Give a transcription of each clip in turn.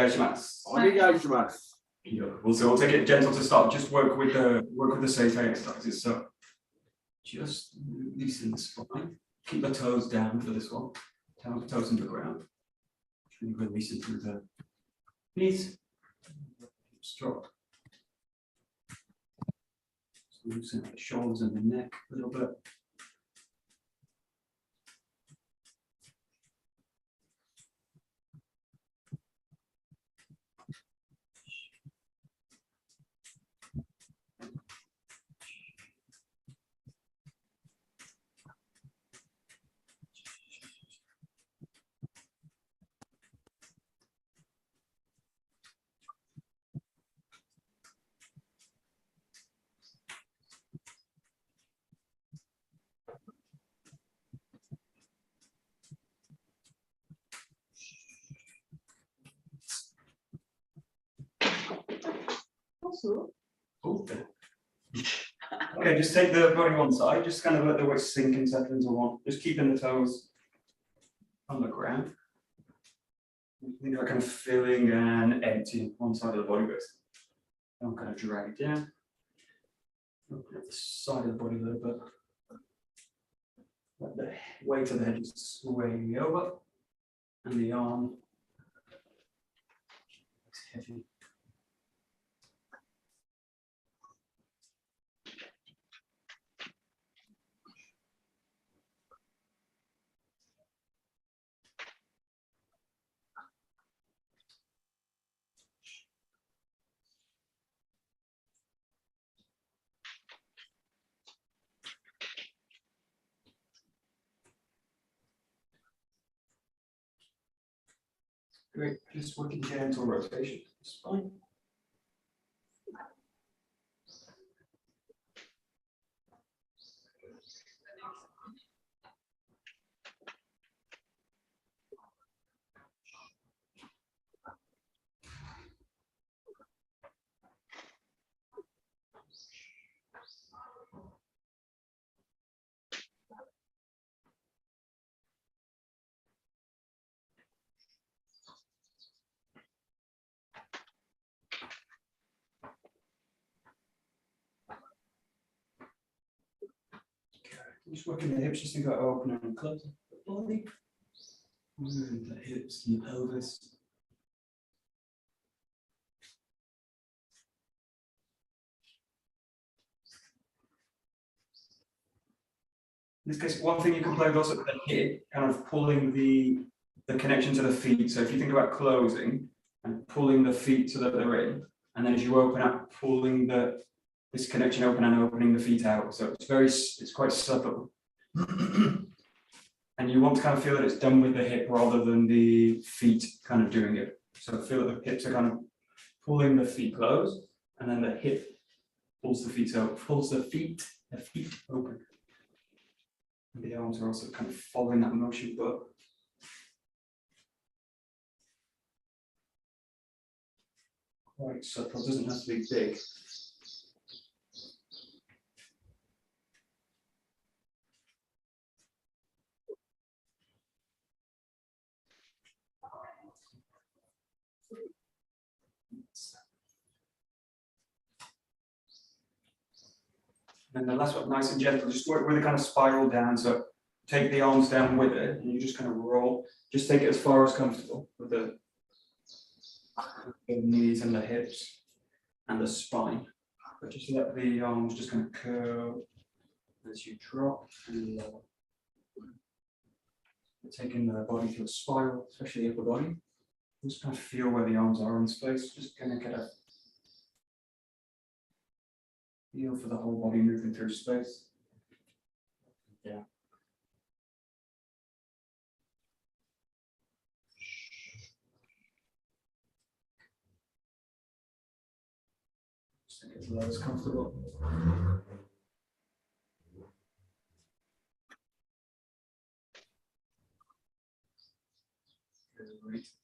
shimasu. Onegai shimasu. Also, we'll take it gentle to start. Just work with the seitei exercises. So just loosen the spine. Keep the toes down for this one. Toes into the ground. Really releasing through the knees. Drop. So loosen the shoulders and the neck a little bit. Okay, just take the body one side, just kind of let the weight sink and settle into one. Just keeping the toes on the ground. Think about kind of filling and emptying one side of the body basically. Don't kind of drag it down. Open up the side of the body a little bit. Let the weight of the head just sway over. And the arm is heavy. Great, just working gentle rotation. Spine. Just working the hips, just think about opening and closing the body. Moving the hips and the pelvis. In this case, one thing you can play with also with the hip, kind of pulling the connection to the feet. So if you think about closing and pulling the feet so that they're in, and then as you open up, pulling this connection open and opening the feet out. So it's quite subtle. And you want to kind of feel that it's done with the hip rather than the feet kind of doing it. So feel that the hips are kind of pulling the feet closed, and then the hip pulls the feet out, pulls the feet open. And the arms are also kind of following that motion, but quite subtle, doesn't have to be big. And the last one, nice and gentle, just work with a kind of spiral down. So take the arms down with it, and you just kind of roll. Just take it as far as comfortable with the knees and the hips and the spine. But just let the arms just kind of curl as you drop and lower. Taking the body through a spiral, especially the upper body. Just kind of feel where the arms are in space. Just kind of get a feel for the whole body moving through space. Yeah. Just make it as low as comfortable.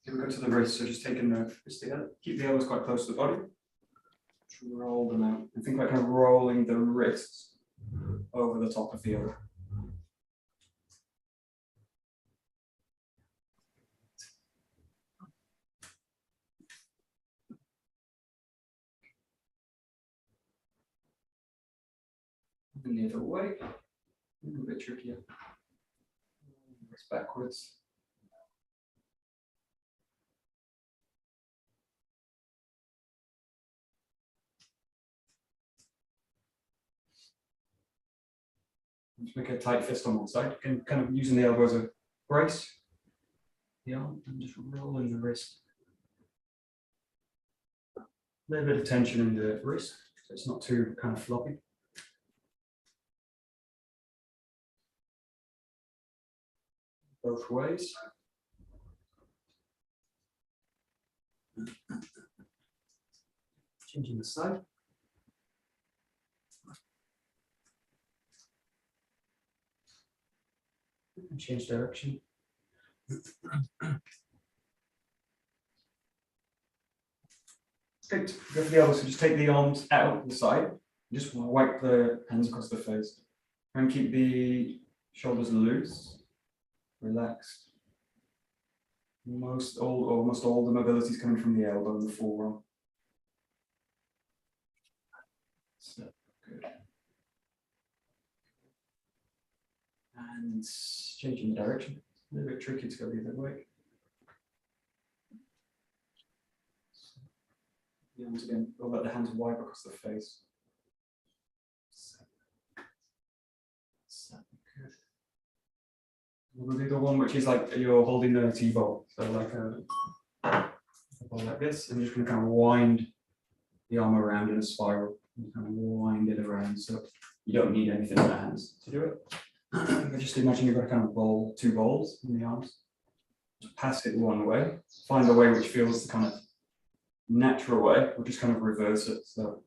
Here we go to the wrist, so just taking the wrists together. Keep the elbows quite close to the body. Roll them out. And think about kind of rolling the wrists over the top of the elbow. And the other way. A little bit trickier. It's backwards. Just make a tight fist on one side. You can kind of using the elbow as a brace. The arm and just rolling the wrist. A little bit of tension in the wrist, so it's not too kind of floppy. Both ways. Changing the side. And change direction. Good. Go for the elbows. So just take the arms out the side. Just wipe the hands across the face. And keep the shoulders loose, relaxed. Almost all the mobility is coming from the elbow and the forearm. So good. And changing the direction. A little bit tricky to go the other way. The arms again, or let the hands wipe across the face. Good. We'll do the one which is like you're holding the tea bowl. So like a bowl like this, and you're just going to kind of wind the arm around in a spiral. You kind of wind it around, so you don't need anything in the hands to do it. But just imagine you've got a kind of bowl, two bowls in the arms. Just pass it one way, find a way which feels the kind of natural way, or just kind of reverse it. So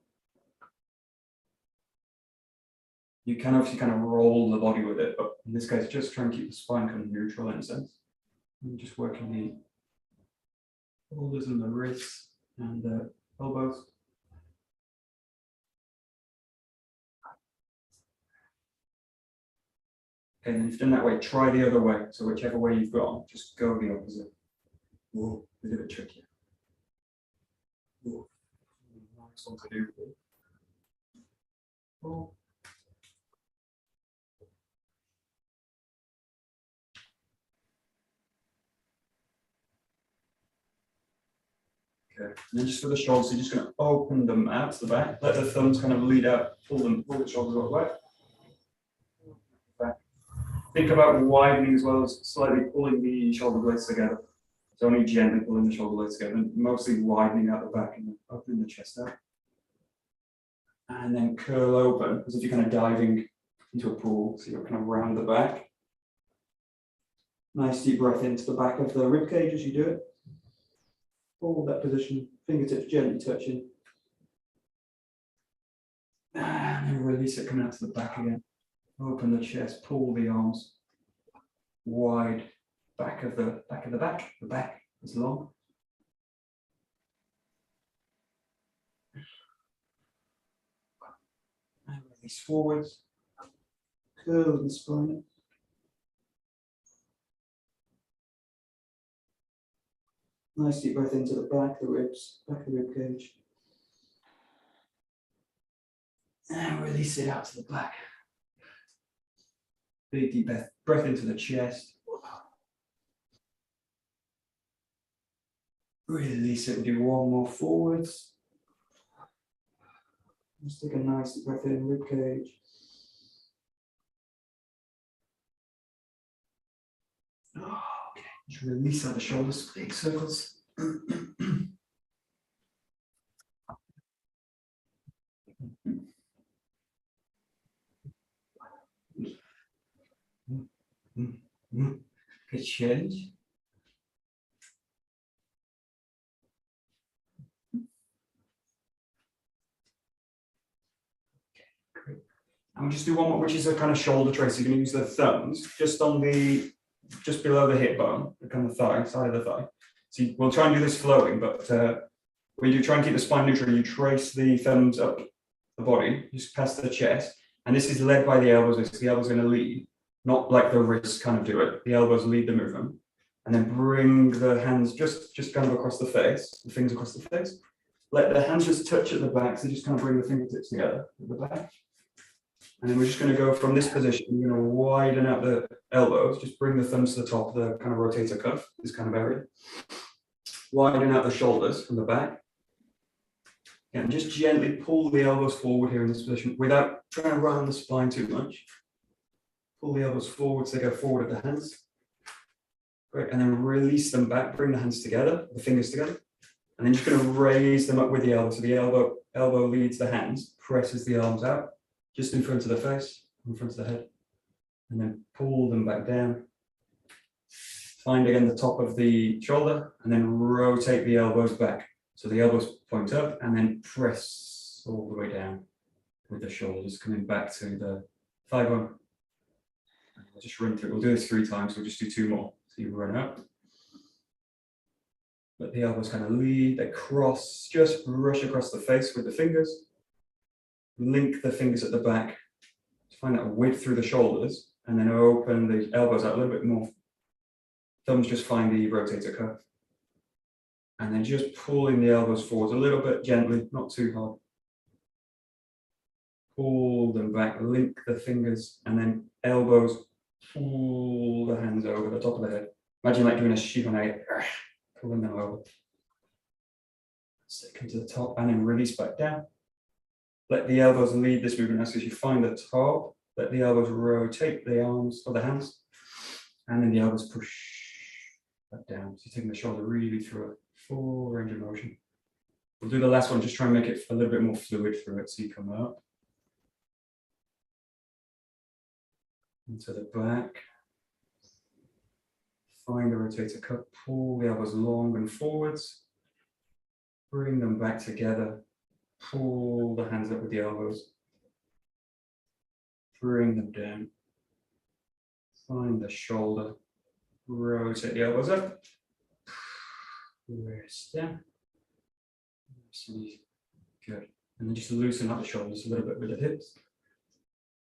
you can obviously kind of roll the body with it, but in this case, just try and keep the spine kind of neutral in a sense. And just working the shoulders and the wrists and the elbows. Okay, and then if you've done that way, try the other way. So whichever way you've gone, just go the opposite. Whoa, a little bit trickier. Whoa. Nice one to do. Whoa. Okay, and then just for the shoulders, you're just going to open them out to the back, let the thumbs kind of lead out, pull the shoulders all the way. Back. Think about widening as well as slightly pulling the shoulder blades together. So only gently pulling the shoulder blades together, and mostly widening out the back and opening the chest out. And then curl open, as if you're kind of diving into a pool, so you're kind of round the back. Nice deep breath into the back of the rib cage as you do it. Hold that position, fingertips gently touching. And then release it coming out to the back again. Open the chest, pull the arms wide, back of the back is long. And release forwards, curl the spine. Nice deep breath into the back, the ribs, back of the rib cage. And release it out to the back. Big deep breath into the chest. Release it, do one more forwards. Just take a nice deep breath in, rib cage. Okay, just release out the shoulders, big circles. Good change. And we'll just do one more, which is a kind of shoulder trace. You're going to use the thumbs just on the, just below the hip bone, the kind of thigh, side of the thigh. So we'll try and do this flowing, but when you try and keep the spine neutral, you trace the thumbs up the body, just past the chest. And this is led by the elbows, because the elbows are going to lead, not like the wrists kind of do it. The elbows lead the movement. And then bring the hands just kind of across the face, the fingers across the face. Let the hands just touch at the back, so just kind of bring the fingertips together at the back. And then we're just going to go from this position. We're going to widen out the elbows, just bring the thumbs to the top of the kind of rotator cuff, this kind of area. Widen out the shoulders from the back. And just gently pull the elbows forward here in this position without trying to round the spine too much. Pull the elbows forward so they go forward at the hands. Great, and then release them back, bring the hands together, the fingers together. And then just going to raise them up with the elbow. So the elbow leads the hands, presses the arms out, just in front of the face, in front of the head. And then pull them back down. Find again the top of the shoulder, and then rotate the elbows back. So the elbows point up, and then press all the way down with the shoulders coming back to the thigh bone. I'll just run through. We'll do this 3 times. We'll just do 2 more. So you run up. Let the elbows kind of lead. They cross, just brush across the face with the fingers. Link the fingers at the back to find that width through the shoulders, and then open the elbows out a little bit more. Thumbs just find the rotator cuff. And then just pulling the elbows forward a little bit gently, not too hard. Pull them back, link the fingers, and then elbows, pull the hands over the top of the head. Imagine like doing a 𝘱𝘰𝘬𝘪𝘩𝘦, pulling them over. Stick them to the top, and then release back down. Let the elbows lead this movement as you find the top. Let the elbows rotate the arms or the hands, and then the elbows push back down. So you're taking the shoulder really through a full range of motion. We'll do the last one, just try and make it a little bit more fluid through it. So you come up into the back. Find the rotator cuff, pull the elbows long and forwards. Bring them back together. Pull the hands up with the elbows. Bring them down. Find the shoulder. Rotate the elbows up. Rest down. Good. And then just loosen up the shoulders a little bit with the hips.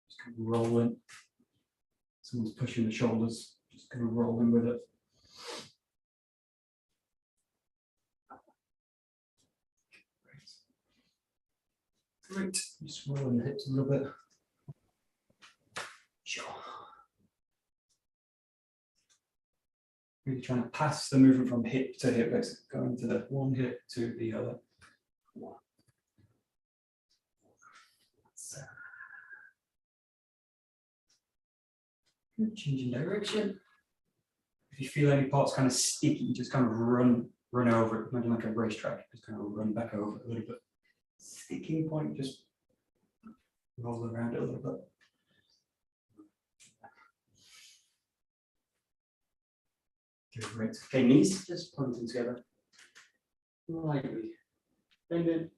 Just kind of roll in. Someone's pushing the shoulders. Just kind of roll in with it. Great. Just roll in the hips a little bit. Sure. Really trying to pass the movement from hip to hip, basically going to the one hip to the other. One. Good. Changing direction. If you feel any parts kind of sticky, just kind of run over it. Imagine like a racetrack. Just kind of run back over it a little bit. Sticking point, just roll around it a little bit. Great. Okay, knees just pointing together. Lightly bend it.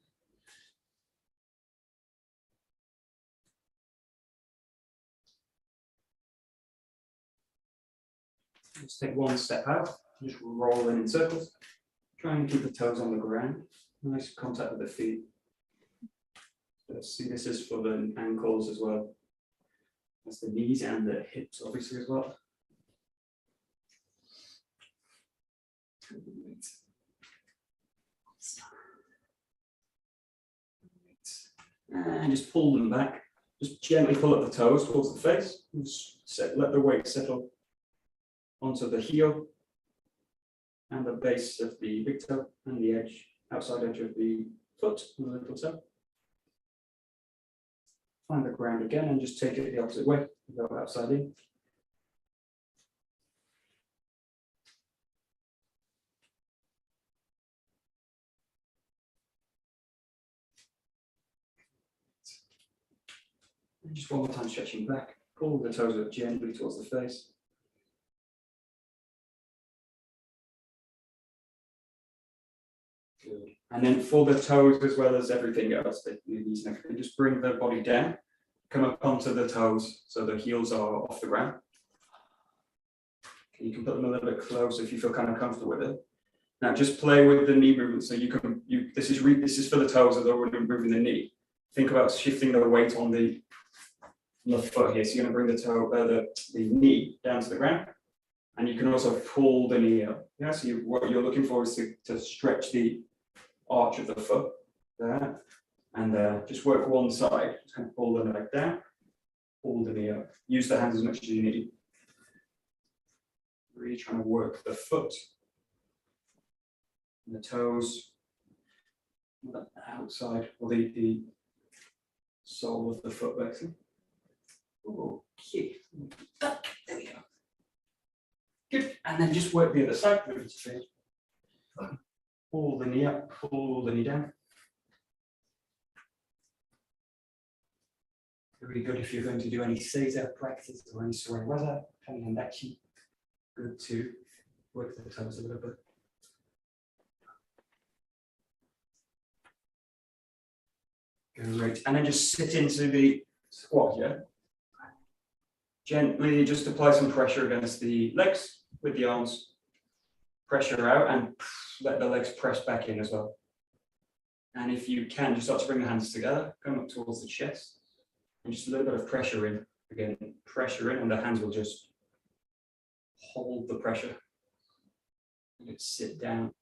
Just take one step out, just roll in circles. Trying to keep the toes on the ground. Nice contact with the feet. Let's see, this is for the ankles as well. That's the knees and the hips, obviously, as well. And just pull them back. Just gently pull up the toes towards the face. Just let the weight settle onto the heel and the base of the big toe and the edge, outside edge of the foot and the little toe. Find the ground again and just take it the opposite way. Go outside in. And just one more time, stretching back. Pull the toes up gently towards the face. Good. And then for the toes as well as everything else, the knees and everything, just bring the body down, come up onto the toes so the heels are off the ground. You can put them a little bit closer if you feel kind of comfortable with it. Now just play with the knee movement. So you can, this is for the toes, although we're moving the knee. Think about shifting the weight on the left foot here. So you're going to bring the toe, the knee down to the ground, and you can also pull the knee up. Yeah. So what you're looking for is to stretch the arch of the foot there, and just work one side. Just kind of pull the leg down, pull the knee up. Use the hands as much as you need. Really trying to work the foot and the toes, the outside, or the sole of the foot, basically. Okay, back. There we go. Good. And then just work the other side. Pull the knee up, pull the knee down. Really good if you're going to do any Seiza practice or any Suren-waza, Kangendachi. Good to work the toes a little bit. Great. And then just sit into the squat here. Gently just apply some pressure against the legs with the arms. Pressure out and let the legs press back in as well. And if you can, just start to bring the hands together, come up towards the chest, and just a little bit of pressure in. Again, pressure in, and the hands will just hold the pressure. And sit down.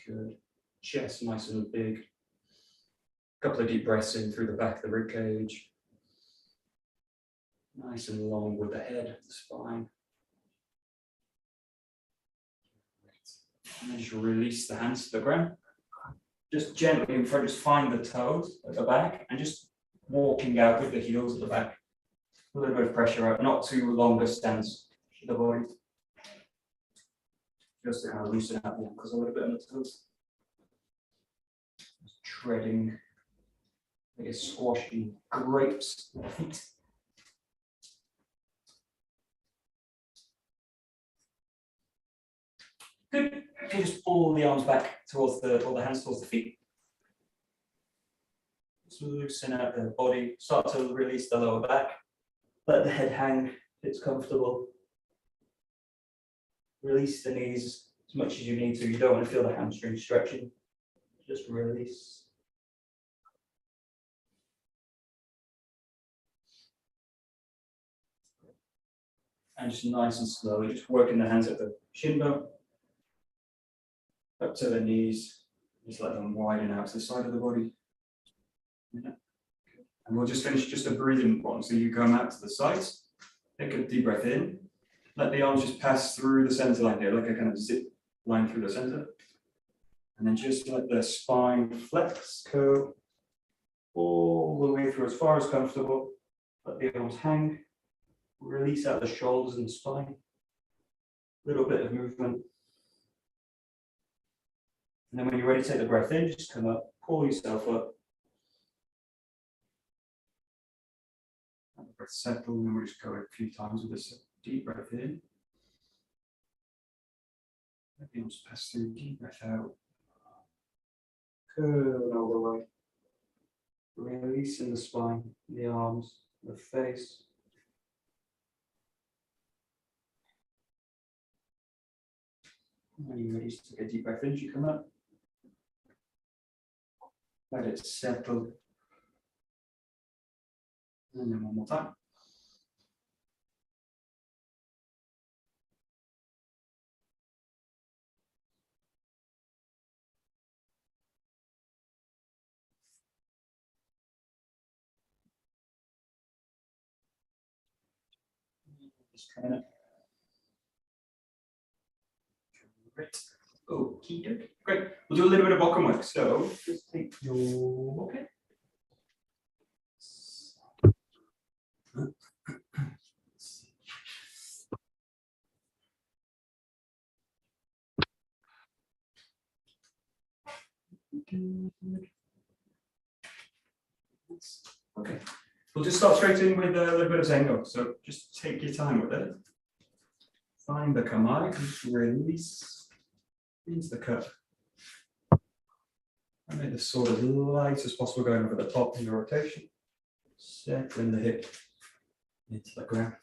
Good. Chest nice and big. Couple of deep breaths in through the back of the rib cage. Nice and long with the head, the spine. And then just release the hands to the ground. Just gently in front, just find the toes at the back and just walking out with the heels at the back. A little bit of pressure out, not too long a stance for the body. Just to kind of loosen out the ankles a little bit on the toes. Just treading, I guess, squashing grapes with the feet. Good. Okay, just pull the arms back towards or the hands towards the feet. Just loosen out the body. Start to release the lower back. Let the head hang if it's comfortable. Release the knees as much as you need to. You don't want to feel the hamstring stretching. Just release. And just nice and slowly, just working the hands at the shin bone. Up to the knees, just let them widen out to the side of the body. Yeah. And we'll just finish just a breathing one. So you come out to the sides, take a deep breath in, let the arms just pass through the center line here, like a kind of zip line through the center. And then just let the spine flex, curl, all the way through as far as comfortable. Let the arms hang, release out the shoulders and the spine. Little bit of movement. And then when you're ready to take the breath in, just come up, pull yourself up. Let the breath settle, and we'll just go a few times with this deep breath in. Let the arms pass through, deep breath out. Curl all the way. Releasing the spine, the arms, the face. When you're ready to take a deep breath in, you come up. Let it settle. And then one more time. Just coming up. Great. Okie-dokie. Great. We'll do a little bit of bokken work. So just take your bokken. Okay. We'll just start straight in with a little bit of Zengo. So just take your time with it. Find the kamae, just release into the cup. And make this sort of light as possible going over the top in your rotation. Settling the hip into the ground.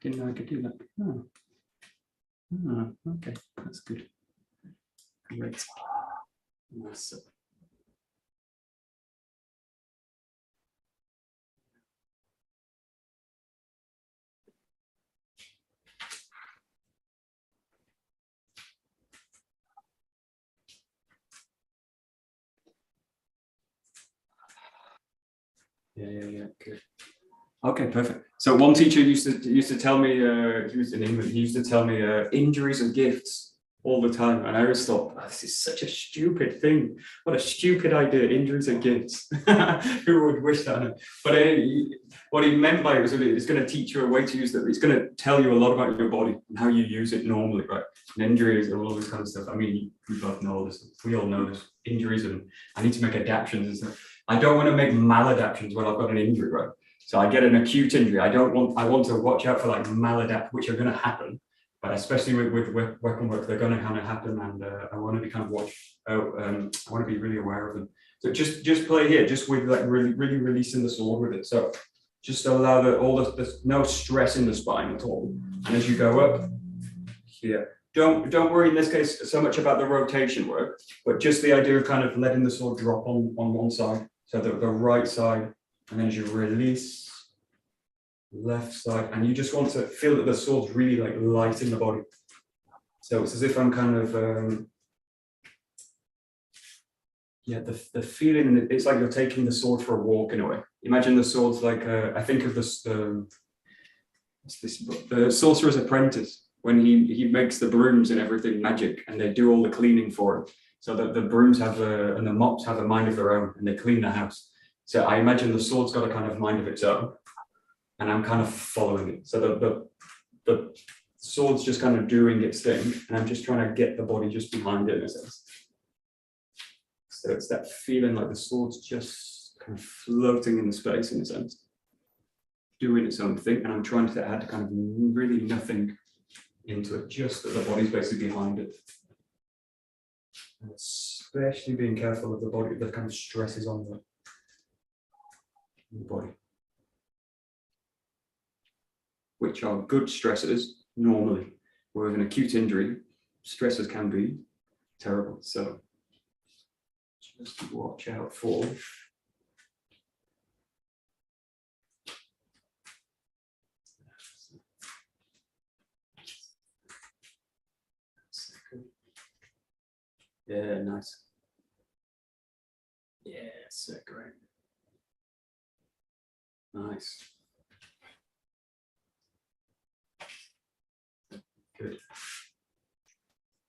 Didn't know I could do that. Oh. Oh, okay, that's good. Great. Nice. Yeah, good. Okay, perfect. So one teacher used to tell me, he was in England, he used to tell me injuries are gifts all the time. And I always thought, oh, this is such a stupid thing. What a stupid idea, injuries are gifts. Who would wish that? But what he meant by it was it's going to teach you a way to use it. It's going to tell you a lot about your body and how you use it normally, right? And injuries and all this kind of stuff. I mean, we both know this. We all know this. Injuries, and I need to make adaptations and stuff. I don't want to make maladaptations when I've got an injury, right? So I get an acute injury. I want to watch out for like maladapt, which are going to happen, but especially with weapon work, they're going to kind of happen, and I want to be kind of I want to be really aware of them. So just play here, just with like really releasing the sword with it. So just allow there's no stress in the spine at all. And as you go up here, don't worry in this case so much about the rotation work, but just the idea of kind of letting the sword drop on one side. So the right side, and then as you release, left side, and you just want to feel that the sword's really like light in the body. So it's as if I'm kind of, yeah, the feeling, it's like you're taking the sword for a walk in a way. Imagine the sword's like, I think of this, what's this book? The Sorcerer's Apprentice, when he makes the brooms and everything magic, and they do all the cleaning for him. So that the brooms have and the mops have a mind of their own, and they clean the house. So I imagine the sword's got a kind of mind of its own, and I'm kind of following it. So the sword's just kind of doing its thing, and I'm just trying to get the body just behind it in a sense. So it's that feeling like the sword's just kind of floating in the space in a sense, doing its own thing, and I'm trying to add kind of really nothing into it, just that the body's basically behind it. And especially being careful of the body, the kind of stresses on the body, which are good stresses normally. Where with an acute injury, stresses can be terrible. So just watch out for yeah, nice. Yeah, so great. Nice. Good.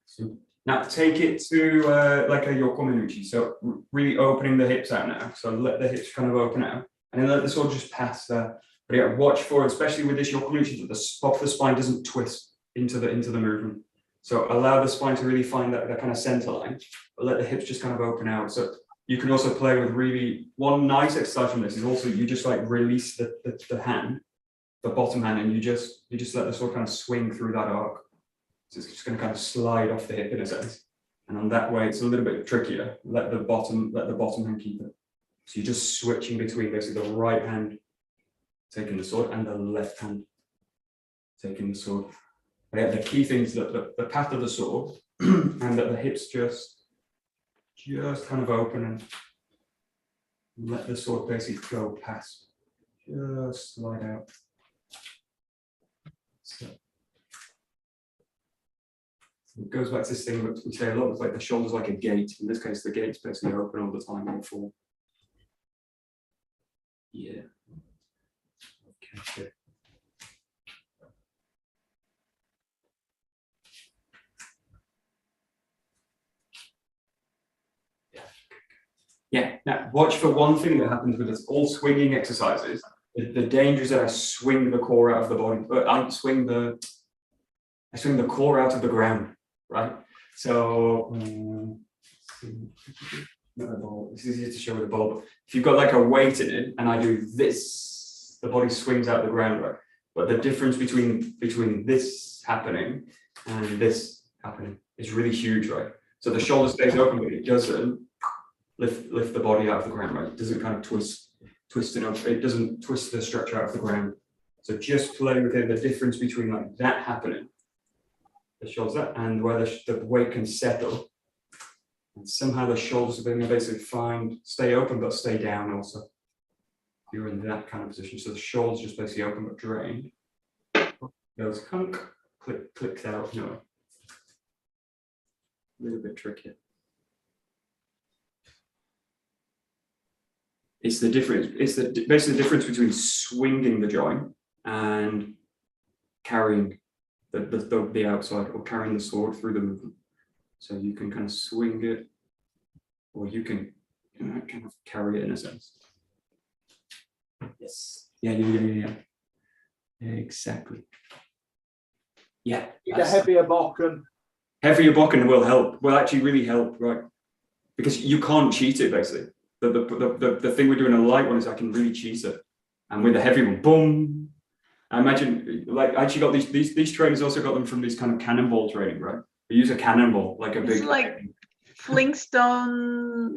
So now take it to like a 𝘥𝘰𝘦𝘦𝘥. So really opening the hips out now. So let the hips kind of open out, and then let the sword just pass there. But yeah, watch for, especially with this 𝘥𝘰𝘦𝘥, that the spot of the spine doesn't twist into the movement. So allow the spine to really find that kind of center line, but let the hips just kind of open out. So you can also play with really, one nice exercise from this is also you just like release the hand, the bottom hand, and you just let the sword kind of swing through that arc. So it's just going to kind of slide off the hip in a sense. And on that way, it's a little bit trickier. Let the bottom hand keep it. So you're just switching between basically the right hand taking the sword and the left hand taking the sword. But yeah, the key thing is that the path of the sword and that the hips just kind of open and let the sword basically go past. Just slide out. So it goes back to this thing that we say a lot, it's like the shoulder's like a gate. In this case, the gate's basically open all the time, all full. Yeah. Okay, good. Yeah, now watch for one thing that happens with this, all swinging exercises. The danger is that I swing the core out of the body, but I swing the core out of the ground, right? So not a ball. It's easier to show with a ball. But if you've got like a weight in it, and I do this, the body swings out the ground, right? But the difference between this happening and this happening is really huge, right? So the shoulder stays open, but it doesn't lift the body out of the ground, right? It doesn't kind of twist it up. It doesn't twist the structure out of the ground. So just play within the difference between like that happening, the shoulders that, and where the weight can settle. And somehow the shoulders are going to basically stay open, but stay down also. You're in that kind of position. So the shoulders just basically open, but drained. Goes hunk, clicks out, no. A little bit tricky. It's the difference. It's basically the difference between swinging the joint and carrying the outside, or carrying the sword through the movement. So you can kind of swing it, or you can kind of carry it in a sense. Yes. Yeah. Exactly. Yeah. The heavier bokken. Heavier bokken will help. Will actually really help, right? Because you can't cheat it basically. The thing we're doing a light one is I can really cheat it, and with the heavy one, boom. I imagine, like, I actually got these trainers also got them from this kind of cannonball training, right? They use a cannonball, like a big. It's like Flintstone.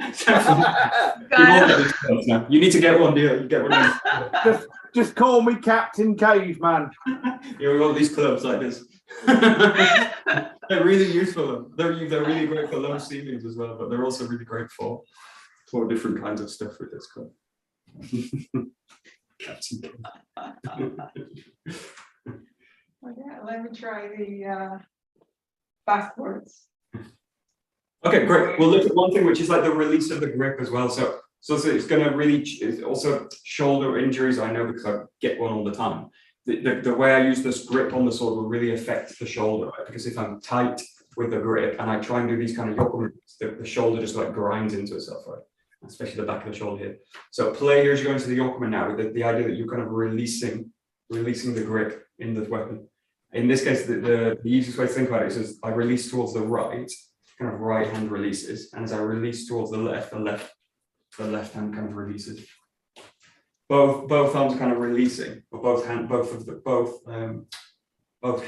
You need to get one, dear. You get one. Just call me Captain Caveman. Yeah, we got these clubs like this. They're really useful. They're really great for low ceilings as well, but they're also really great for different kinds of stuff with this club. Captain Okay, let me try the backwards. Okay, great. We'll look at one thing, which is like the release of the grip as well. So it's going to really, it's also shoulder injuries, I know, because I get one all the time. The way I use this grip on the sword will really affect the shoulder, right? Because if I'm tight with the grip and I try and do these kind of yoke movements, the shoulder just like grinds into itself, right? Especially the back of the shoulder here. So play here as you go into the yoke now with the idea that you're kind of releasing the grip in the weapon. In this case, the easiest way to think about it is I release towards the right, kind of right hand releases, and as I release towards the left hand kind of releases. Both arms are kind of releasing, or both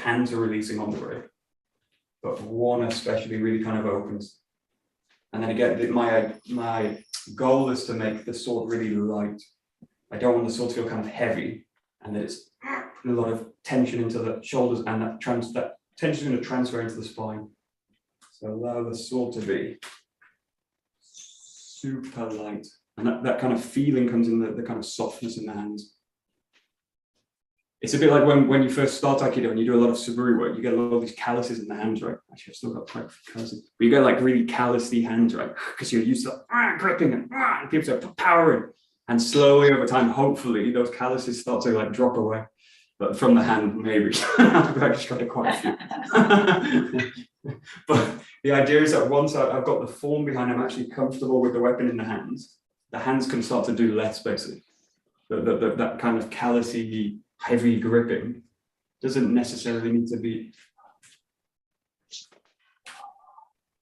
hands are releasing on the grip, but one especially really kind of opens. And then again, my goal is to make the sword really light. I don't want the sword to feel kind of heavy, and that it's putting a lot of tension into the shoulders, and that tension is going to transfer into the spine. So allow the sword to be super light. And that kind of feeling comes in the kind of softness in the hands. It's a bit like when you first start Aikido and you do a lot of 𝗧𝗞𝗏 work, you get a lot of these calluses in the hands, right? Actually, I've still got quite a few calluses. But you get like really callousy hands, right? Because you're used to gripping and people are powering. And slowly over time, hopefully, those calluses start to like drop away. But from the hand, maybe. I just tried to quite a few. But the idea is that once I've got the form behind, I'm actually comfortable with the weapon in the hands can start to do less, basically. That kind of callousy, heavy gripping doesn't necessarily need to be.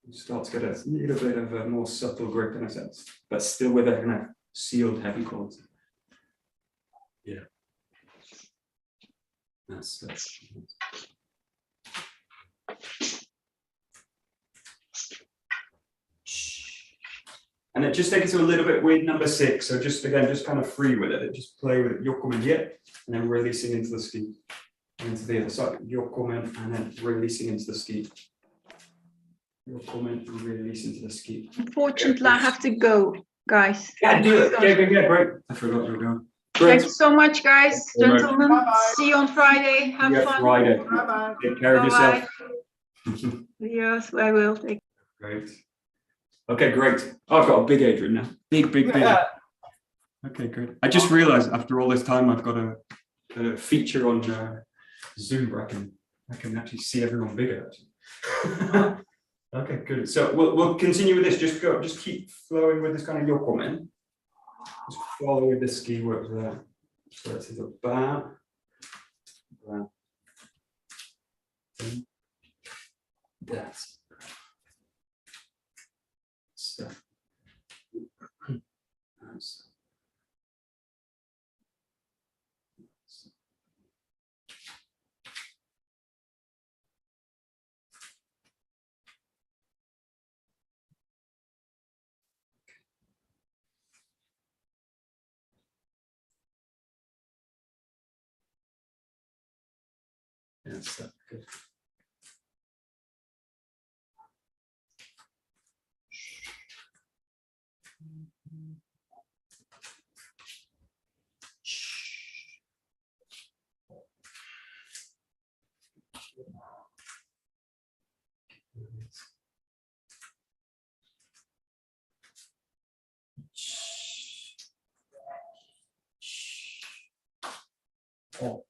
You start to get a little bit of a more subtle grip in a sense, but still with a kind of sealed, heavy quality. Yeah. That's and then just take it to a little bit with number 6. So just kind of free with it. Just play with it, 𝘥𝘠𝘠𝗡𝗡, and then releasing into the ski. And into the other side, 𝘥𝘠𝘠𝘡, and then releasing into the ski. 𝘥𝘠𝘠𝘡, and release into the ski. Unfortunately, I have to go, guys. Yeah, do it. Yeah, great. I forgot you were going. Thank you so much, guys, gentlemen. Bye-bye. See you on Friday. Have fun. Friday. Bye-bye. Take care of yourself. Yes, I will. Great. Okay, great. Oh, I've got a big Adrian now. Big. Yeah. Okay, great. I just realized after all this time, I've got a feature on Zoom where I can actually see everyone bigger. Okay, good. So we'll continue with this. Just keep flowing with this kind of 𝘥𝘠𝘠𝘡. Just follow with the ski work there. So it's the bar. That's That's good. Oh.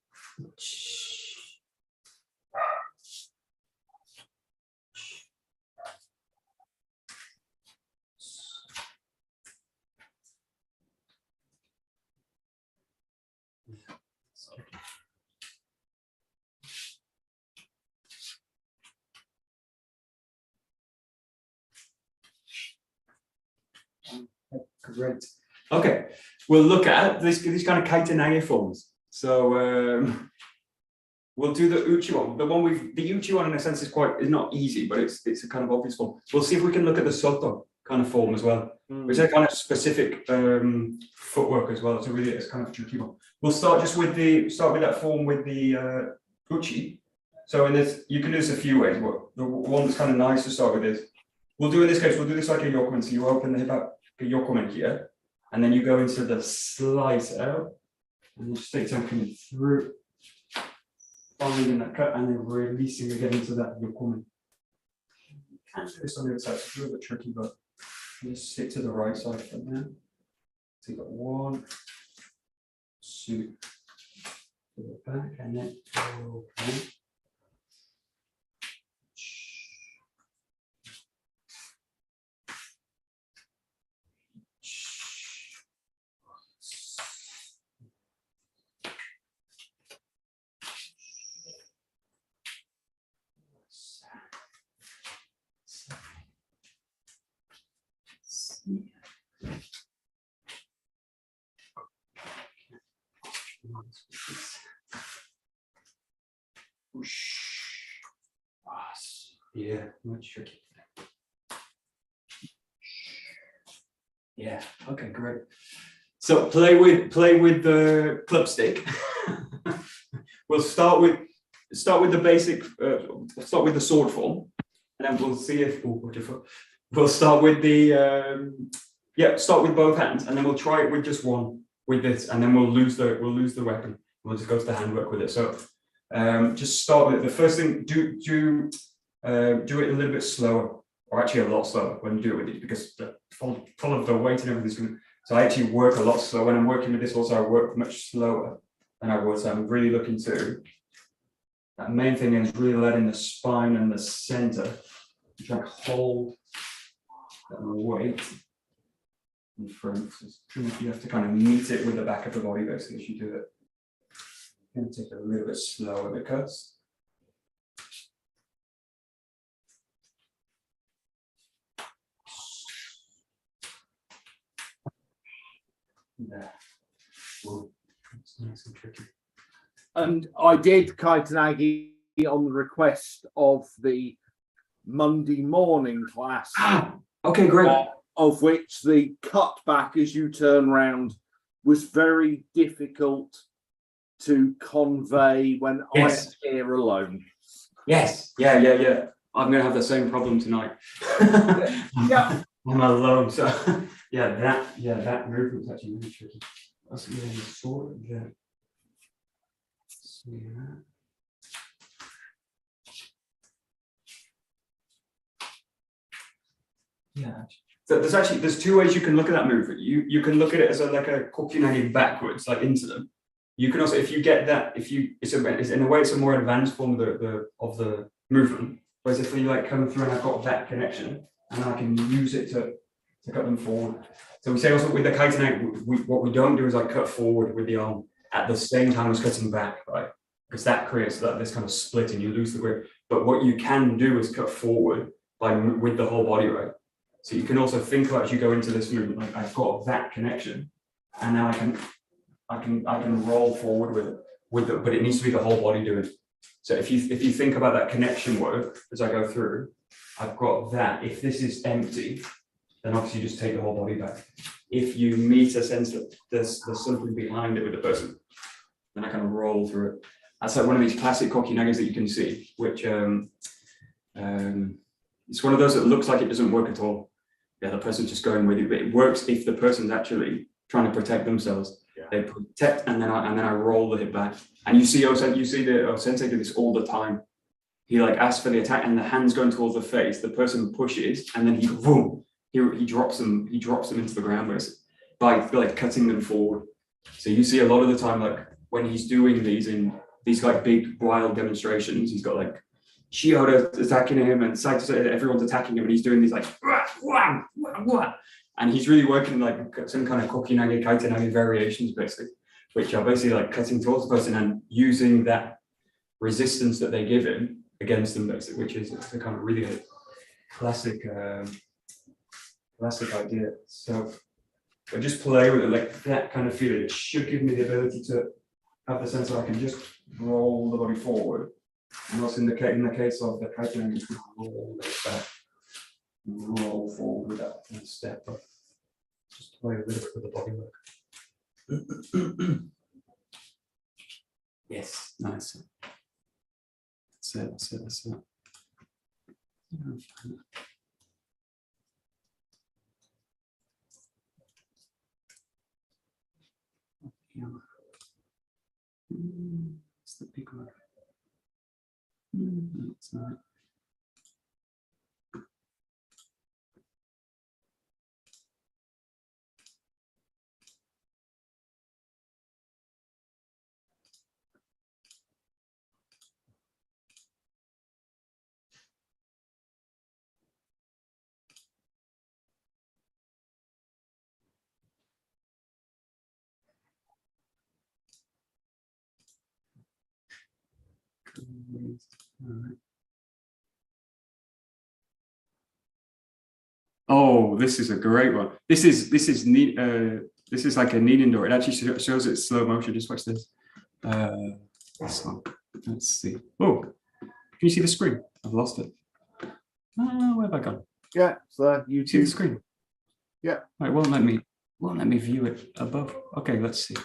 Great. Okay, we'll look at these kind of 𝘰𝘬𝘦 forms. So we'll do the 𝘰𝘬𝘢 one. The 𝘰𝘬𝘢 one in a sense is not easy, but it's a kind of obvious form. We'll see if we can look at the 𝑠ōto kind of form as well, which is a kind of specific footwork as well. So really, it's kind of a tricky one. We'll start just with that form with the 𝘰𝑬𝑖. So in this, you can do this a few ways. But the one that's kind of nice to start with is we'll do in this case. We'll do this like a 𝘥𝘠𝘬𝑚𝑝𝗜𝗠. So you open the hip out. A 𝘥𝘠𝘬𝑚𝗡 here, and then you go into the slice out, and you just take time coming through, finding that cut, and then releasing again into that 𝘥𝘠𝘬𝑚𝗡. You can do this on the other side, it's a little bit tricky, but just stick to the right side for now. So you've got 1, 2, to the back, and then open. Yeah, much tricky. Yeah, okay, great. So play with the club stick. We'll start with the basic. Start with the sword form, and then we'll see if we'll start with the start with both hands, and then we'll try it with just one with this, and then we'll lose the weapon. We'll just go to the handwork with it. So just start with it. The first thing, do it a little bit slower, or actually a lot slower when you do it with it, because full of the weight and everything's going to. So I actually work a lot slower when I'm working with this. Also, I work much slower than I would. So I'm really looking to. That main thing is really letting the spine and the center try to hold that weight in front. So you have to kind of meet it with the back of the body basically as you do it. I'm going to take it a little bit slower because. Yeah. Whoa. It's nice and tricky. And I did 𝘰𝘬𝘦 on the request of the Monday morning class. Okay, great. Of which the cutback as you turn round was very difficult to convey when Yes. I'm here alone. Yes. Yeah. I'm going to have the same problem tonight. Yeah. I'm alone. So that movement's actually really tricky. That's really sort of there. See that? Yeah. So there's two ways you can look at that movement. You can look at it as like a kokkinagi backwards, like into them. You can also, if you get that, it's in a way it's a more advanced form of the movement. Whereas if you like come through and I've got that connection and I can use it to cut them forward. So we say also with the 𝘰𝘬𝘦, what we don't do is like cut forward with the arm at the same time as cutting back, right? Because that creates this kind of split and you lose the grip. But what you can do is cut forward with the whole body, right? So you can also think about as you go into this movement, like I've got that connection, and now I can roll forward with it, but it needs to be the whole body doing it. So if you think about that connection work as I go through, I've got that. If this is empty, then obviously you just take the whole body back. If you meet a sense that there's something behind it with the person, then I kind of roll through it. That's like one of these classic 𝘥𝘰𝘦𝘴s that you can see, which it's one of those that looks like it doesn't work at all. Yeah, the person's just going with it, but it works if the person's actually trying to protect themselves. Yeah. They protect, and then I roll the hip back. And you see the sensei do this all the time. He like asks for the attack, and the hand's going towards the face. The person pushes, and then he drops them into the ground by like cutting them forward. So you see a lot of the time, like when he's doing these in these like big wild demonstrations, he's got like �𝘰𝘪𝘩 attacking him and everyone's attacking him, and he's doing these like wah, wah, wah. And he's really working like some kind of 𝘥𝘰𝘦𝘴, 𝘰𝑗𝑡𝑒 variations basically, which are basically like cutting towards the person and using that resistance that they give him against them basically, which is a kind of really classic idea. So I just play with it like that kind of feeling. It should give me the ability to have the sense that I can just roll the body forward. And also in the case of the 𝘰𝑗𝑡𝑒, you can roll it back, roll forward with that and step up. Just play a little bit with the body work. Yes, nice. That's it. It's the big one. That's not. Oh, this is a great one. This is neat. This is like a kneading door. It actually shows it slow motion. Just watch this. This one. Let's see. Oh, can you see the screen? I've lost it. Where have I gone? Yeah, so you see the screen. Yeah. Right, won't let me view it above. Okay, let's see.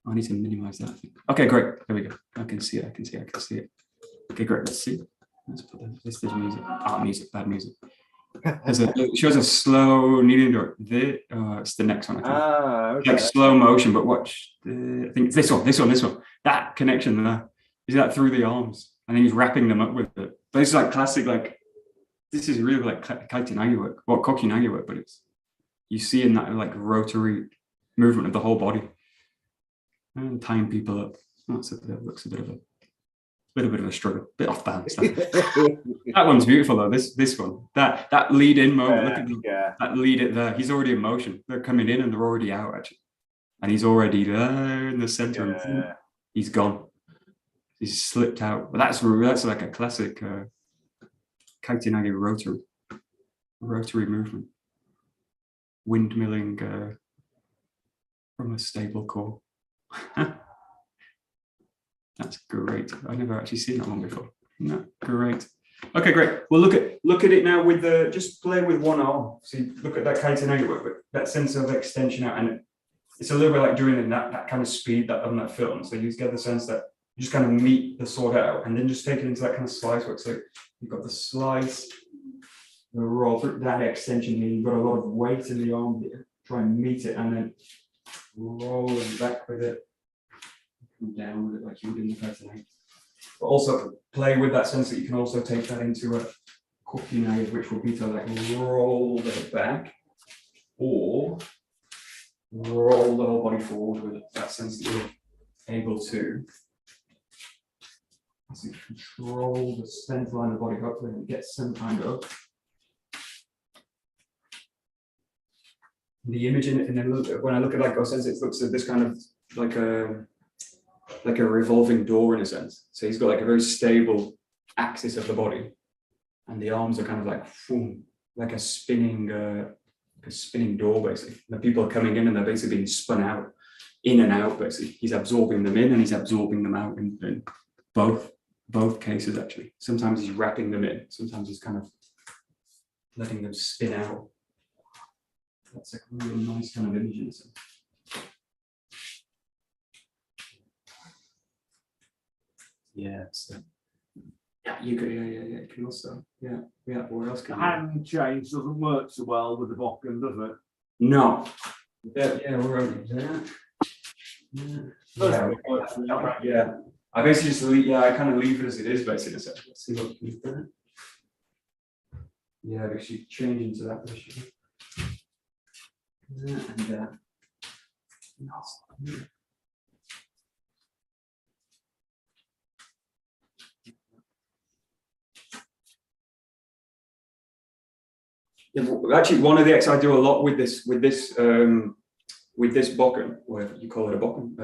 I need to minimize that. Okay, great. There we go. I can see it. I can see it. Okay, great. Let's see. Let's put this music. Music. Bad music. It shows a slow kneading door. It's the next one. I think. Okay. Like slow motion, but watch. I think it's this one. That connection there. Is that through the arms, and then he's wrapping them up with it. But it's like classic. Like this is really like 𝘰𝑗𝑡𝑒 work, 𝘥𝘰𝑦𝑡𝑒 work, but you see in that like rotary movement of the whole body and tying looks a bit of a struggle, a bit off balance. That one's beautiful though. This one, that lead in moment. Look at that lead it there. He's already in motion. They're coming in and they're already out actually, and he's already there in the center. Yeah. He's gone. He's slipped out. But that's like a classic 𝘰𝑗𝑡𝑒 rotary movement, windmilling from a stable core. That's great. I've never actually seen that one before. No, great. Okay, great. Well, look at it now with just play with one arm. See, look at that 𝘰𝑗𝑡𝑒 work, that sense of extension out, and it's a little bit like doing that kind of speed that on that film. So you just get the sense that you just kind of meet the sword out, and then just take it into that kind of slice work. So you've got the slice, the roll, that extension here. You've got a lot of weight in the arm here. Try and meet it, and then roll it back with it. Down with it like you would in the 𝘰𝑗𝑡𝑒. But also play with that sense that you can also take that into a 𝘥𝘰𝑦𝑡𝑒, which will be to like roll it back or roll the whole body forward with it. That sense that you're able to control the center line of the body, hopefully, and get some kind of the image in it. And then when I look at like Go-sensei, it looks at this kind of like a revolving door in a sense. So he's got like a very stable axis of the body, and the arms are kind of like boom, like a spinning door basically. The people are coming in and they're basically being spun out, in and out basically. He's absorbing them in and he's absorbing them out in both cases actually. Sometimes he's wrapping them in, sometimes he's kind of letting them spin out. That's a real nice kind of image in a sense. Yeah. So, yeah, you could. Yeah. You can also. Yeah. What else The can you? hand change doesn't work so well with the bokken, does it? No. Yeah. We're over there. Yeah. I basically just leave. Yeah, I kind of leave it as it is, basically. So let's see what we can do. Yeah, because you change into that position. And yeah, well, actually, one of the exercises I do a lot with this bokken, whatever you call it, a bokken,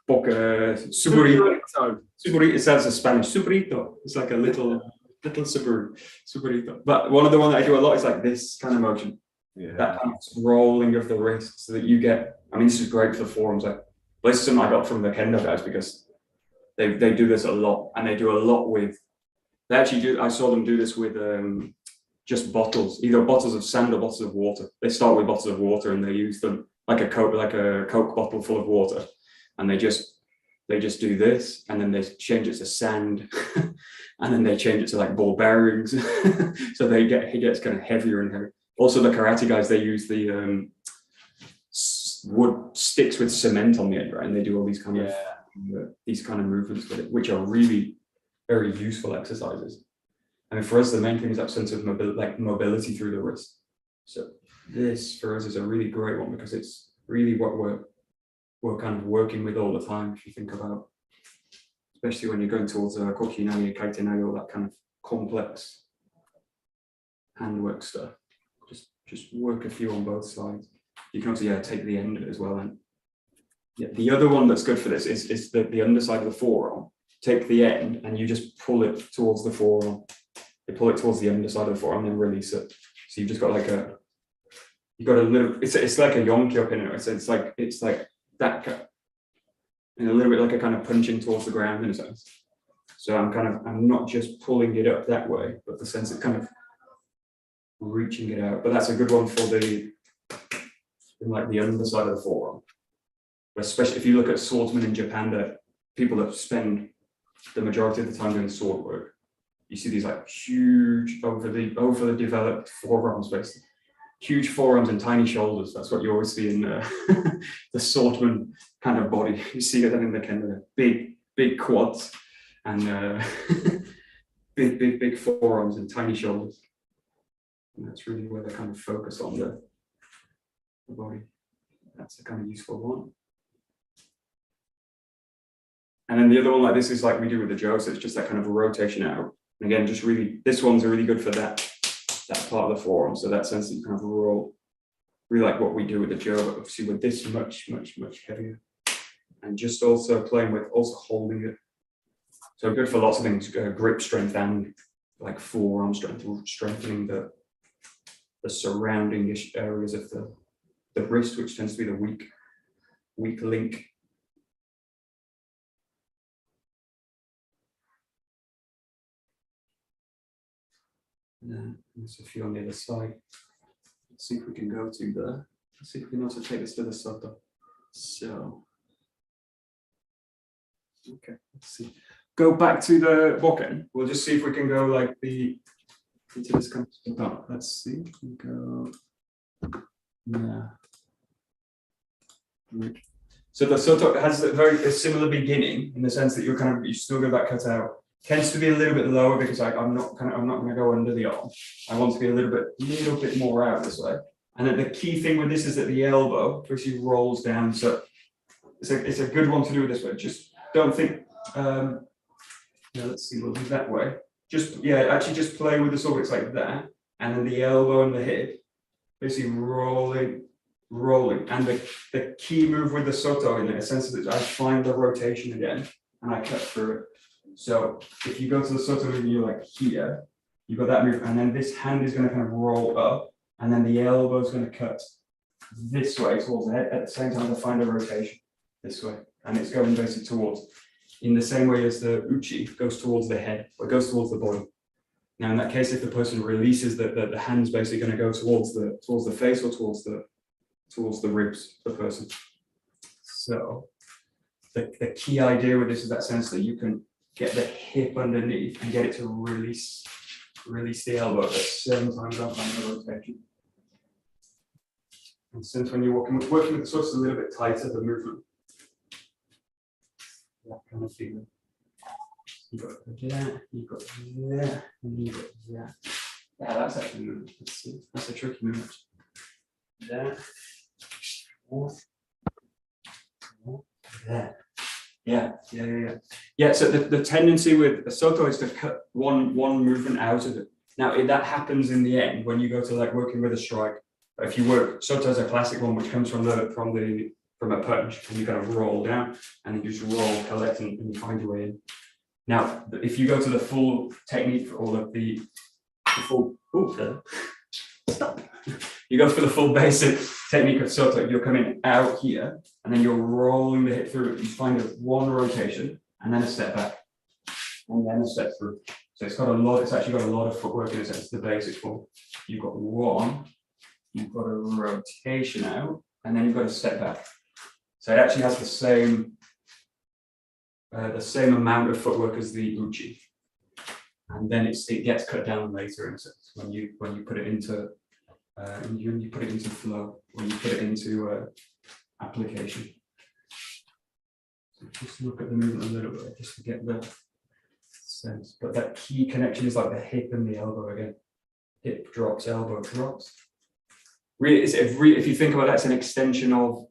𝘧𝗞𝗞𝗘𝗠𝗨𝗦𝗨 𝗔𝗜𝗞𝗞𝗜𝗏. It sounds as Spanish, 𝘧𝗞𝗏𝗏𝗏. It's like a little 𝘧𝗞𝗏𝗏. But one of the ones that I do a lot is like this kind of motion. Yeah. That kind of rolling of the wrist so that you get, I mean, this is great for the forearms. Like, this is something I got from the kendo guys because they do this a lot, and they do a lot with, they actually do, I saw them do this with just bottles, either bottles of sand or bottles of water. They start with bottles of water and they use them like a Coke bottle full of water, and they just do this, and then they change it to sand, and then they change it to like ball bearings. So he gets kind of heavier and heavier. Also, the karate guys, they use the wood sticks with cement on the end, right? And they do all these kind of movements with it, which are really very useful exercises. I mean, for us, the main thing is that sense of mobility through the wrist. So this for us is a really great one because it's really what we're kind of working with all the time. If you think about, especially when you're going towards 𝘥𝘰𝘦𝘴, 𝘰𝘰𝘦𝘴, all that kind of complex handwork stuff. Just work a few on both sides. You can also take the end of it as well. And yeah, the other one that's good for this is the underside of the forearm. Take the end and you just pull it towards the forearm. You pull it towards the underside of the forearm and then release it. So you've just got like a little. It's like a 𝘰𝘰𝘪𝑗𝑗 in it. So it's like that, and a little bit like a kind of punching towards the ground in a sense. So I'm not just pulling it up that way, but the sense of kind of reaching it out. But that's a good one for the underside of the forearm. Especially if you look at swordsmen in Japan, that people that spend the majority of the time doing sword work, you see these like huge overly developed forearms, basically. Huge forearms and tiny shoulders. That's what you always see in the swordman kind of body. You see it in the kendo, big quads and big forearms and tiny shoulders. And that's really where they kind of focus on the body. That's a kind of useful one. And then the other one like this is like we do with the Jo, so it's just that kind of rotation out. And again, just really, this one's really good for that part of the forearm. So that sense that you kind of roll, really like what we do with the Jo, but obviously with this much heavier. And just also playing with, also holding it. So good for lots of things, grip strength and like forearm strength, strengthening the surrounding areas of the wrist, which tends to be the weak link. And there's a few on the other side. Let's see if we can go to there. Let's see if we can also take this to the soto. So, okay, let's see. Go back to the bokken. We'll just see if we can go like into this kind of stuff. Let's see. We go. Yeah. Right. So the soto has a similar beginning in the sense that you still get that cut out. Tends to be a little bit lower because I'm not going to go under the arm. I want to be a little bit more out this way. And then the key thing with this is that the elbow basically rolls down. So it's a good one to do this way. Just don't think. Let's see. We'll do that way. Actually just play with the sword. It's like that, and then the elbow and the hip basically rolling. And the key move with the soto in a sense is that I find the rotation again and I cut through it. So if you go to the soto move and you're like here, you've got that move, and then this hand is going to kind of roll up, and then the elbow is going to cut this way towards the head. At the same time, I find a rotation this way, and it's going basically towards, in the same way as the uchi goes towards the head, or goes towards the body. Now, in that case, if the person releases the hand's basically going to go towards the face or towards the ribs of the person. So the key idea with this is that sense that you can get the hip underneath and get it to release the elbow at the same time as I'm the rotation. And since when you're working with the source, a little bit tighter, the movement. That kind of feeling. You got that, you got that, and you got that. Yeah, that's actually movement. That's a tricky movement. That. That. Yeah. Yeah, so the tendency with a soto is to cut one movement out of it. Now, that happens in the end when you go to like working with a strike. If you work, soto is a classic one which comes from a punch, and you kind of roll down, and then you just roll, collect, and you find your way in. Now, if you go to the full technique for all of the full, stop. You go for the full basic technique of soto, you're coming out here, and then you're rolling the hip through. You find one rotation, and then a step back, and then a step through. So it's actually got a lot of footwork in a sense, the basic form. You've got one, you've got a rotation out, and then you've got a step back. So it actually has the same amount of footwork as the uchi, and then it gets cut down later in a sense when you put it into flow, when you put it into application. So just look at the movement a little bit, just to get the sense. But that key connection is like the hip and the elbow again. Hip drops, elbow drops. Really, if you think about that, it's an extension of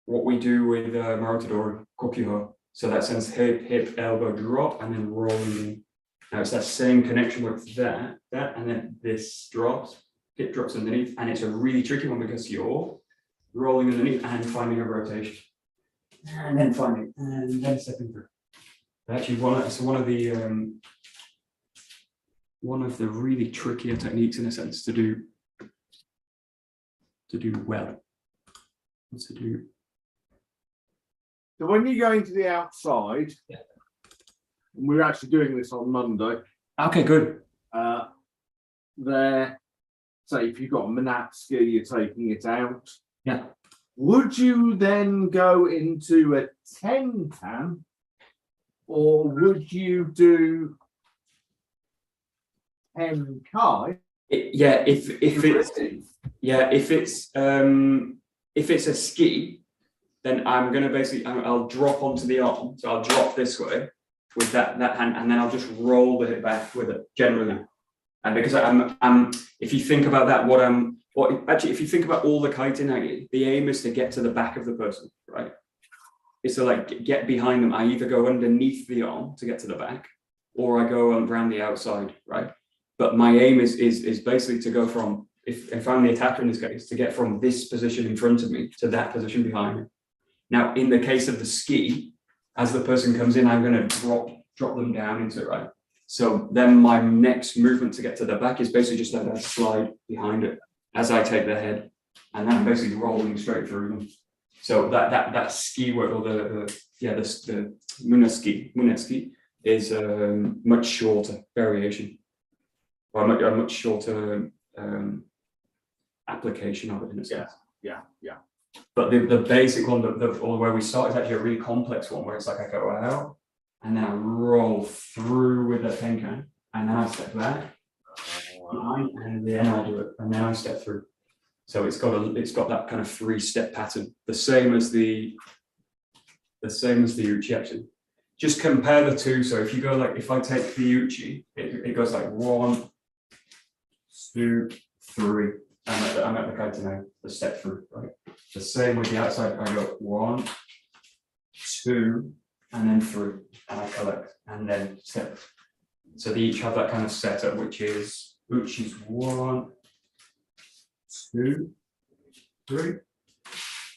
what we do with Ormerod Kokyuho. So that sense hip, elbow drop, and then rolling in. Now it's that same connection with that, and then this drops, hip drops underneath, and it's a really tricky one because you're rolling underneath and finding a rotation, and then finding, and then stepping through. Actually, one of the really trickier techniques in a sense to do well. To do. So when you're going to the outside, yeah. And we're actually doing this on Monday. Okay, good. There, say if you've got a Minatsky, you're taking it out. Yeah. Would you then go into a tenkan, or would you do tenkai? If it's a ski, then I'm gonna I'll drop onto the arm. So I'll drop this way with that hand, and then I'll just roll the hip back with it generally. And because if you think about that, if you think about all the kaiten, the aim is to get to the back of the person, right? It's to like get behind them. I either go underneath the arm to get to the back, or I go around the outside, right? But my aim is basically to go from, if I'm the attacker in this case, to get from this position in front of me to that position behind me. Now, in the case of the ski, as the person comes in, I'm going to drop them down into it, right? So then my next movement to get to the back is basically just like that slide behind it as I take the head, and then I'm basically rolling straight through them. So that ski work, or the muneski is a much shorter variation, or a much shorter application of it in a sense. Yeah. But the basic one, or where we start, is actually a really complex one, where it's like I go out, and then I roll through with the tenkan, and then I step back, and then I'll do it, and then I step through. So it's got that kind of 3-step pattern, the same as the uchi actually. Just compare the two. So if you go like, if I take the uchi, it goes like 1, 2, 3. I'm at the kaiten now, the step through, right? The same with the outside. I go 1, 2, and then 3, and I collect, and then step. So they each have that kind of setup, which is uchi's 1, 2, 3,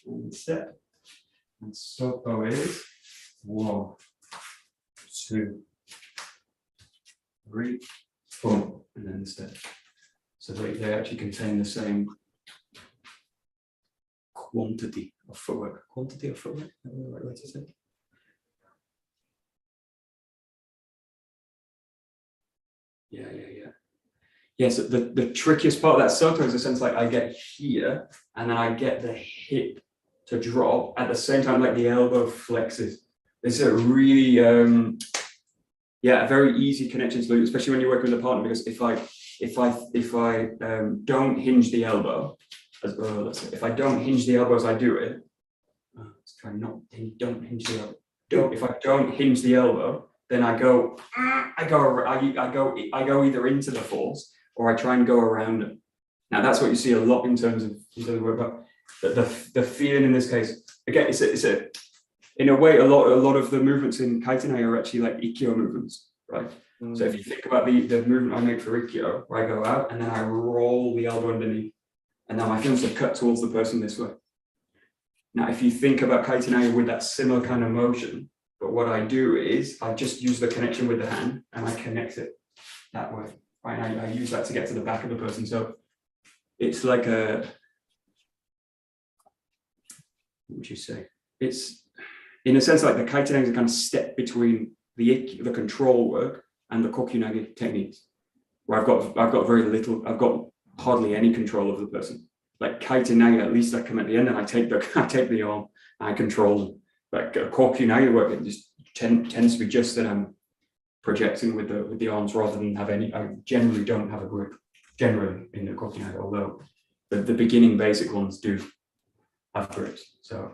and step. And soto is 1, 2, 3, boom, and then the step. So they actually contain the same quantity of footwork. Quantity of footwork? Is that the right way to say it? Yeah, so the trickiest part of that soto is the sense like I get here, and then I get the hip to drop at the same time, like the elbow flexes. It's a really Yeah, a very easy connection to, especially when you're working with a partner, because if I don't hinge the elbow, let's say, if I don't hinge the elbow as I do it, let's try don't hinge the elbow. If I don't hinge the elbow, then I go either into the force or I try and go around it. Now that's what you see a lot in terms of work, but the feeling in this case, again, it's a in a way, a lot of the movements in Kaitenai are actually like Ikkyo movements, right? So if you think about the movement I make for Ikkyo, where I go out and then I roll the elbow underneath, and now my fingers are cut towards the person this way. Now, if you think about Kaitenai with that similar kind of motion, but what I do is I just use the connection with the hand and I connect it that way, right? I use that to get to the back of the person. So it's like what would you say? It's in a sense like the Kaitenai is a kind of step between the control work and the Kokyu-nage techniques, where I've got very little, I've got hardly any control of the person. Like Kaitenai, at least I come at the end and I take the arm and I control them. Like Kokyu-nage work, it just tends to be just that I'm projecting with the arms rather than have any. I generally don't have a grip generally in the Kokyu-nage, although the beginning basic ones do have grips. So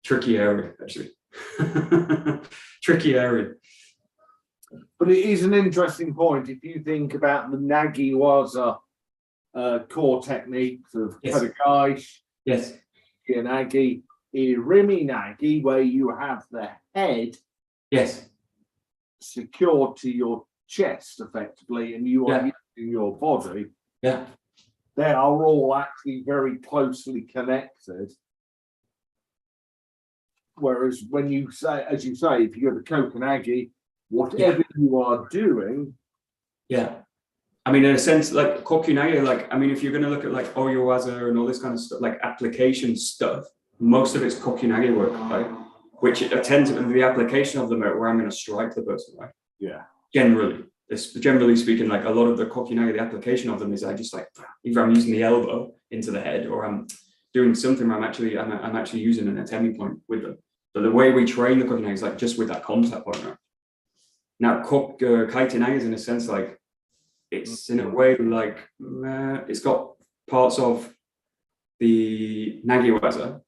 tricky area actually. Tricky area. But it is an interesting point if you think about the Nagi-waza core techniques of Yes. Pedagaish, Yes. Nagi, Irimi-nagi, where you have the head Yes. secured to your chest effectively, and you are Yeah. using your body. Yeah. They are all actually very closely connected. Whereas when you say, as you say, if you go to Kokanagi, whatever you are doing, Yeah. I mean, in a sense, like Kokyu-nage, like, I mean, if you're going to look at like Oyowaza and all this kind of stuff, like application stuff, most of it's Kokyu-nage work, right? Which it attends to the application of them where I'm going to strike the person, right? yeah, Generally speaking, like a lot of the Kokyu-nage, the application of them is I just like, either I'm using the elbow into the head or I'm doing something where I'm actually using an atemi point with them. But the way we train the Kokyu-nage is like just with that contact point, right? Now, Kaitenai is in a sense like, it's in a way like, it's got parts of the Nagi-waza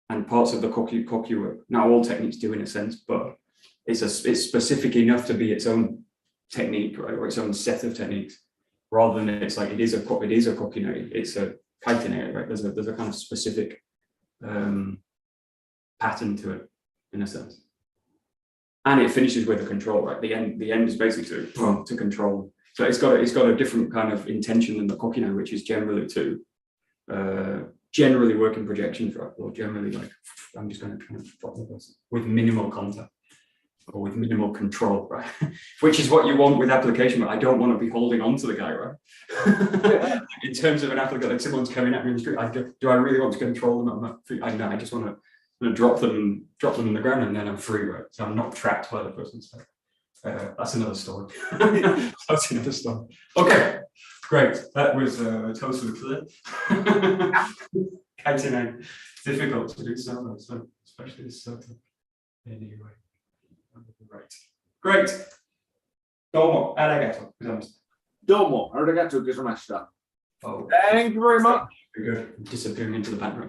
and parts of the Kokyu work. Now, all techniques do in a sense, but it's specific enough to be its own technique, right, or its own set of techniques, rather than it's like it is a Kokyu-nage, it's a Kaitenai, right? There's a kind of specific pattern to it, in a sense, and it finishes with a control, right? The end is basically to control. So it's got a different kind of intention than the Kokyu-nage, which is generally generally work in projections, right? Or generally like I'm just going to kind of drop the person with minimal contact or with minimal control, right? Which is what you want with application, but I don't want to be holding on to the guy, right? In terms of an application, like someone's coming at me in the street, do I really want to control them? I'm not free. I know, I just want to drop them in the ground and then I'm free, right? So I'm not trapped by the person. So that's another story. That's another story. Okay, great. That was totally clear. Kaitenai, difficult to do so, especially this circle. Anyway, right. Great. Domo arigato gozaimasu. Domo, arigatou gozaimashita. Oh, Thank you very much. very good. Disappearing into the background.